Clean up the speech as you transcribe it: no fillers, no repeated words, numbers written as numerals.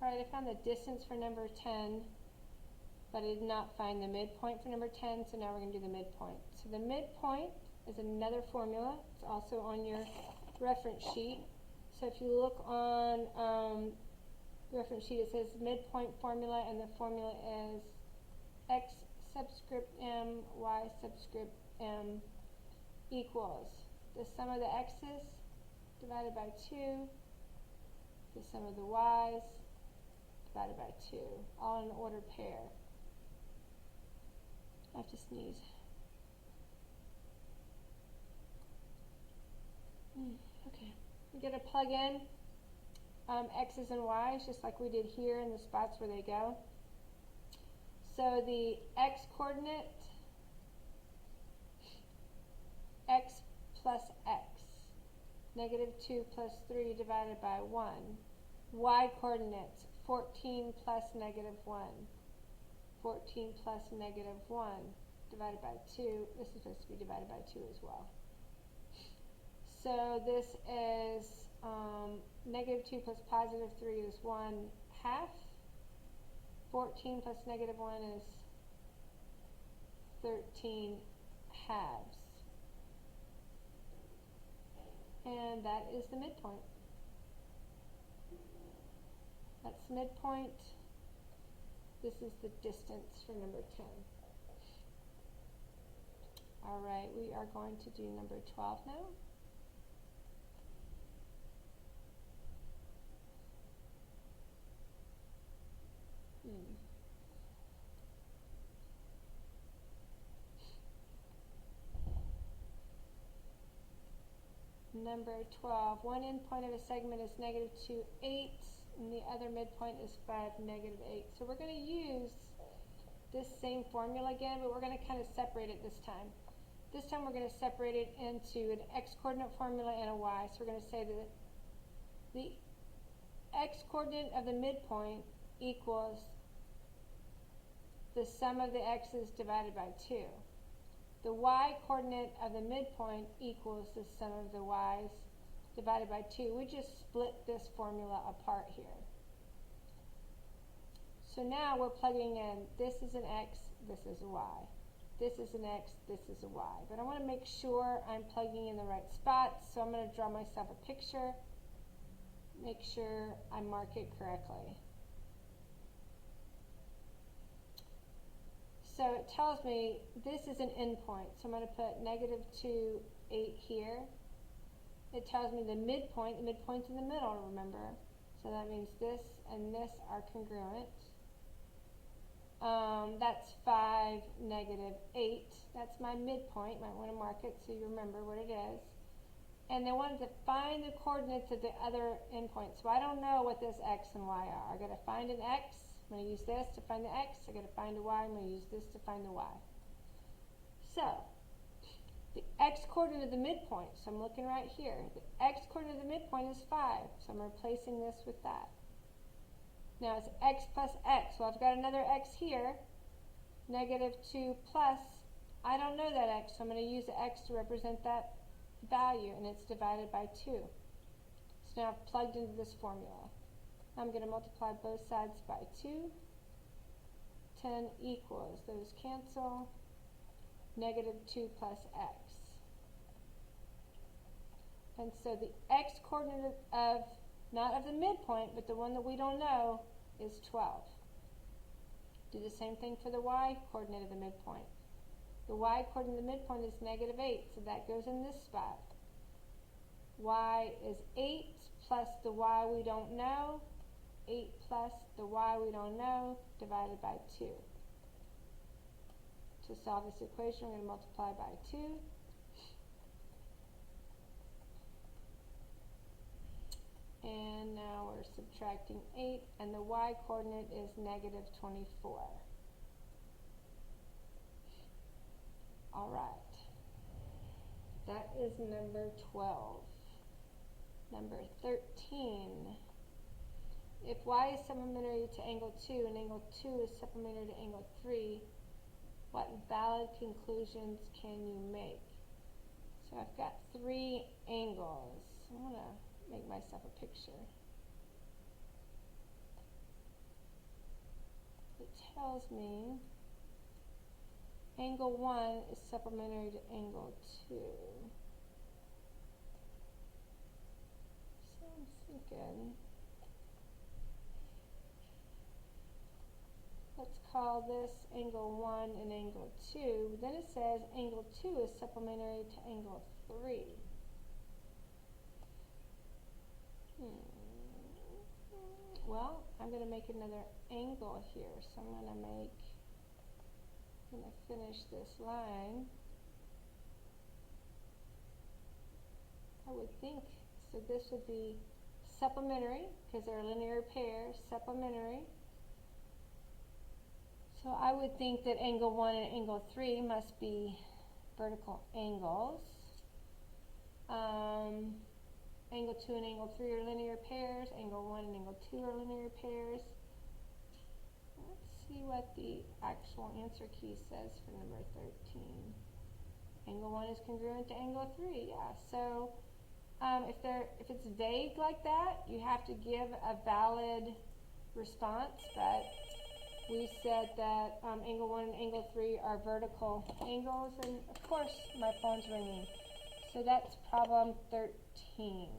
Alright, I found the distance for number 10, but I did not find the midpoint for number 10, so now we're going to do the midpoint. So the midpoint is another formula. It's also on your reference sheet. So if you look on the reference sheet, it says midpoint formula, and the formula is x subscript m, y subscript m equals the sum of the x's divided by 2, the sum of the y's divided by 2, all in ordered pair. I have to sneeze. Okay, we're going to plug in x's and y's just like we did here in the spots where they go. So the x coordinate, x plus x, negative 2 plus 3 divided by 1. Y coordinates, 14 plus negative 1. 14 plus negative 1 divided by 2. This is supposed to be divided by 2 as well. So this is negative 2 plus positive 3 is 1 half. 14 plus negative 1 is 13 halves. And that is the midpoint. That's the midpoint. This is the distance for number 10. All right, we are going to do number 12 now. Number 12, one endpoint of a segment is negative 2, 8, and the other midpoint is 5, negative 8. So we're going to use this same formula again, but we're going to kind of separate it this time. This time we're going to separate it into an x-coordinate formula and a y. So we're going to say that the x-coordinate of the midpoint equals the sum of the x's divided by 2. The y-coordinate of the midpoint equals the sum of the y's divided by 2. We just split this formula apart here. So now we're plugging in, this is an x, this is a y. This is an x, this is a y. But I want to make sure I'm plugging in the right spots, so I'm going to draw myself a picture, make sure I mark it correctly. So it tells me this is an endpoint, so I'm going to put negative 2, 8 here. It tells me the midpoint's in the middle, remember. So that means this and this are congruent. That's 5, negative 8. That's my midpoint. Might want to mark it so you remember what it is. And they wanted to find the coordinates of the other endpoints. So I don't know what this x and y are. I got to find an x. I'm going to use this to find the x. I got to find a y. I'm going to use this to find the y. So the x-coordinate of the midpoint, so I'm looking right here. The x-coordinate of the midpoint is 5, so I'm replacing this with that. Now it's x plus x. Well, I've got another x here, negative 2 plus, I don't know that x, so I'm going to use the x to represent that value, and it's divided by 2. So now I've plugged into this formula. I'm going to multiply both sides by 2. 10 equals, those cancel, negative 2 plus x. And so the x-coordinate of, not of the midpoint, but the one that we don't know, is 12. Do the same thing for the y-coordinate of the midpoint. The y-coordinate of the midpoint is negative 8, so that goes in this spot. Y is 8 plus the y we don't know, 8 plus the y we don't know, divided by 2. To solve this equation, we're going to multiply by 2. And now we're subtracting 8, and the y-coordinate is negative 24. All right. That is number 12. Number 13. If y is supplementary to angle 2 and angle 2 is supplementary to angle 3, what valid conclusions can you make? So I've got 3 angles. I'm going to make myself a picture. tells me angle 1 is supplementary to angle 2. So I'm thinking, let's call this angle 1 and angle 2. Then it says angle 2 is supplementary to angle 3. Well, I'm going to make another angle here. So I'm going to finish this line. I would think, so this would be supplementary, because they're linear pairs, supplementary. So I would think that angle 1 and angle 3 must be vertical angles. Angle 2 and angle 3 are linear pairs. Angle 1 and angle 2 are linear pairs. Let's see what the actual answer key says for number 13. Angle 1 is congruent to angle 3, yeah. So if it's vague like that, you have to give a valid response, but we said that angle 1 and angle 3 are vertical angles, and of course my phone's ringing. So that's problem 13.